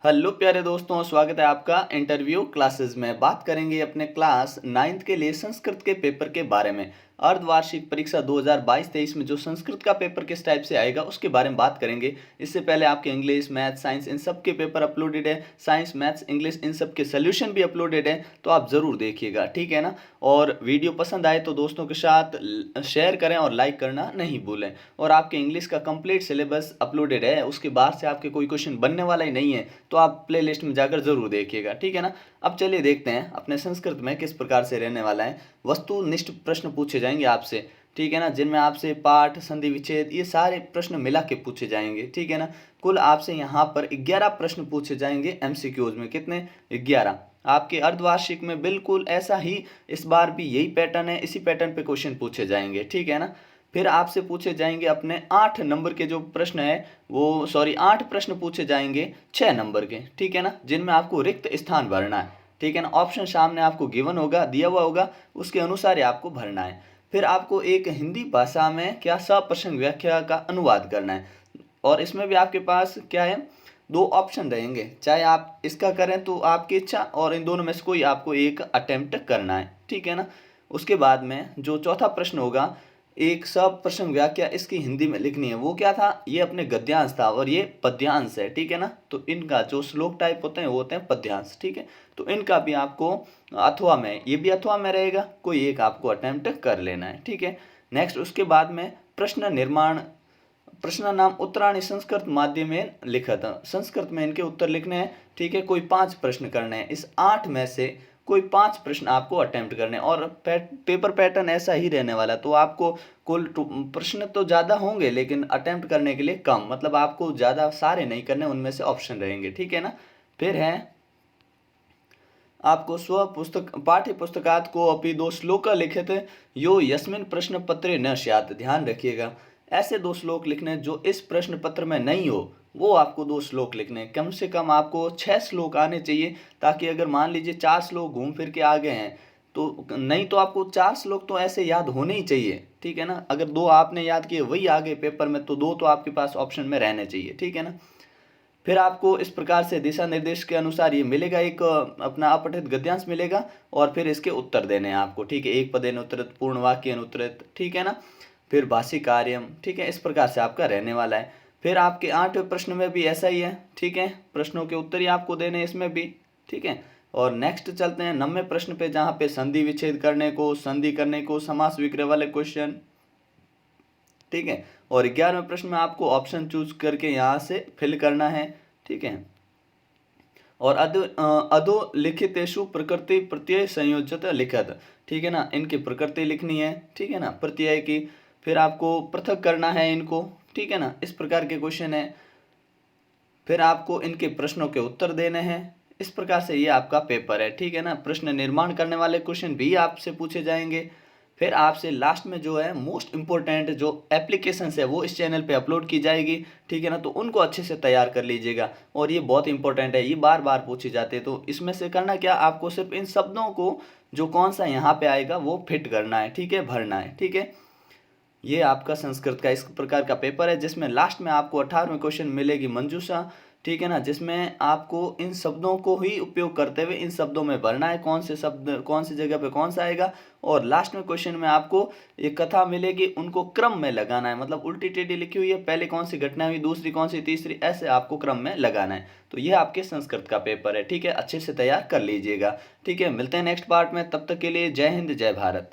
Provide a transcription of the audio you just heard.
Hello प्यारे दोस्तों, स्वागत है आपका इंटरव्यू क्लासेस में। बात करेंगे अपने क्लास 9th के लिए संस्कृत के पेपर के बारे में। अर्धवार्षिक परीक्षा 2022-23 में जो संस्कृत का पेपर किस टाइप से आएगा उसके बारे में बात करेंगे। इससे पहले आपके इंग्लिश, मैथ, साइंस इन सब के पेपर अपलोडेड है। साइंस, मैथ्स, इंग्लिश इन सब के सोल्यूशन भी अपलोडेड है, तो आप ज़रूर देखिएगा, ठीक है ना। और वीडियो पसंद आए तो दोस्तों के साथ शेयर करें और लाइक करना नहीं भूलें। और आपके इंग्लिश का कंप्लीट सिलेबस अपलोडेड है, उसके बाहर से आपके कोई क्वेश्चन बनने वाला ही नहीं है, तो आप प्लेलिस्ट में जाकर जरूर देखिएगा, ठीक है ना। अब चलिए देखते हैं अपने संस्कृत में किस प्रकार से रहने वाला है। वस्तुनिष्ठ प्रश्न पूछे जाएंगे आपसे, ठीक है ना, जिनमें आपसे पाठ, संधि, विच्छेद ये सारे प्रश्न मिला के पूछे जाएंगे, ठीक है ना। कुल आपसे यहाँ पर 11 प्रश्न पूछे जाएंगे एमसीक्यूज में। कितने? 11। आपके अर्धवार्षिक में बिल्कुल ऐसा ही इस बार भी यही पैटर्न है, इसी पैटर्न पे क्वेश्चन पूछे जाएंगे, ठीक है ना। फिर आपसे पूछे जाएंगे अपने 8 नंबर के जो प्रश्न है वो 8 प्रश्न पूछे जाएंगे 6 नंबर के, ठीक है ना, जिनमें आपको रिक्त स्थान भरना है, ठीक है ना। ऑप्शन सामने आपको गिवन होगा, दिया हुआ होगा, उसके अनुसार ही आपको भरना है। फिर आपको एक हिंदी भाषा में क्या सप्रसंग व्याख्या का अनुवाद करना है, और इसमें भी आपके पास क्या है, 2 ऑप्शन रहेंगे। चाहे आप इसका करें तो आपकी इच्छा, और इन दोनों में से कोई आपको एक अटेम्प्ट करना है, ठीक है ना। उसके बाद में जो चौथा प्रश्न होगा, एक सप्रसंग व्याख्या इसकी हिंदी में लिखनी है। वो क्या था? ये अपने गद्यांश था और ये पद्यांश है, ठीक है ना। तो इनका जो श्लोक टाइप होते हैं वो होते हैं पद्यांश, ठीक है। तो इनका भी आपको अथवा में, ये भी अथवा में रहेगा, कोई एक आपको अटेम्प्ट कर लेना है, ठीक है। नेक्स्ट उसके बाद में प्रश्न निर्माण, प्रश्न नाम उत्तराणी संस्कृत माध्यमेन लिखत। संस्कृत में इनके उत्तर लिखने हैं, ठीक है। कोई 5 प्रश्न करने हैं, इस 8 में से कोई 5 प्रश्न आपको अटेम्प्ट करने हैं, और पेपर पैटर्न ऐसा ही रहने वाला है। तो आपको कुल प्रश्न तो ज़्यादा होंगे लेकिन अटेम्प्ट करने के लिए कम, मतलब आपको ज़्यादा सारे नहीं करने, उनमें से ऑप्शन रहेंगे, ठीक है ना। फिर है आपको स्व पुस्तक पाठ्य पुस्तकात को अपनी 2 श्लोक लिखित यो यस्मिन प्रश्न पत्रे न स्यात्। ध्यान रखिएगा, ऐसे 2 श्लोक लिखने जो इस प्रश्न पत्र में नहीं हो, वो आपको 2 श्लोक लिखने। कम से कम आपको 6 श्लोक आने चाहिए, ताकि अगर मान लीजिए 4 श्लोक घूम फिर के आ गए हैं तो नहीं, तो आपको 4 श्लोक तो ऐसे याद होने ही चाहिए, ठीक है ना। अगर 2 आपने याद किए वही आ गए पेपर में, तो 2 तो आपके पास ऑप्शन में रहने चाहिए, ठीक है ना। फिर आपको इस प्रकार से दिशा निर्देश के अनुसार ये मिलेगा, एक अपना अपठित गद्यांश मिलेगा, और फिर इसके उत्तर देने हैं आपको, ठीक है। एक पदेन उत्तरित, पूर्ण वाक्य अनुत्तरित, ठीक है ना। फिर भाषी कार्यम, ठीक है। इस प्रकार से आपका रहने वाला है। फिर आपके 8वें प्रश्न में भी ऐसा ही है, ठीक है। प्रश्नों के उत्तर ही आपको देने इसमें भी, ठीक है। और नेक्स्ट चलते हैं 9वें प्रश्न पे, जहाँ पे संधि विच्छेद करने को, संधि करने को, समास विग्रह वाले क्वेश्चन, ठीक है। और 11वें प्रश्न में आपको ऑप्शन चूज करके यहाँ से फिल करना है, ठीक है। और अधोलिखितेषु प्रकृति प्रत्यय संयोजत लिखत, ठीक है ना। इनकी प्रकृति लिखनी है, ठीक है ना, प्रत्यय की। फिर आपको पृथक करना है इनको, ठीक है ना। इस प्रकार के क्वेश्चन है। फिर आपको इनके प्रश्नों के उत्तर देने हैं। इस प्रकार से ये आपका पेपर है, ठीक है ना। प्रश्न निर्माण करने वाले क्वेश्चन भी आपसे पूछे जाएंगे। फिर आपसे लास्ट में जो है मोस्ट इम्पोर्टेंट जो एप्लीकेशंस है वो इस चैनल पे अपलोड की जाएगी, ठीक है ना। तो उनको अच्छे से तैयार कर लीजिएगा, और ये बहुत इंपॉर्टेंट है, ये बार बार पूछे जाते हैं। तो इसमें से करना क्या, आपको सिर्फ इन शब्दों को जो कौन सा यहाँ पे आएगा वो फिट करना है, ठीक है, भरना है, ठीक है। ये आपका संस्कृत का इस प्रकार का पेपर है, जिसमें लास्ट में आपको 18वें क्वेश्चन मिलेगी मंजूषा, ठीक है ना, जिसमें आपको इन शब्दों को ही उपयोग करते हुए इन शब्दों में भरना है, कौन से शब्द कौन सी जगह पे कौन सा आएगा। और लास्ट में क्वेश्चन में आपको एक कथा मिलेगी, उनको क्रम में लगाना है, मतलब उल्टी टेढ़ी लिखी हुई है, पहले कौन सी घटना हुई, दूसरी कौन सी, तीसरी, ऐसे आपको क्रम में लगाना है। तो ये आपके संस्कृत का पेपर है, ठीक है। अच्छे से तैयार कर लीजिएगा, ठीक है। मिलते हैं नेक्स्ट पार्ट में, तब तक के लिए जय हिंद, जय भारत।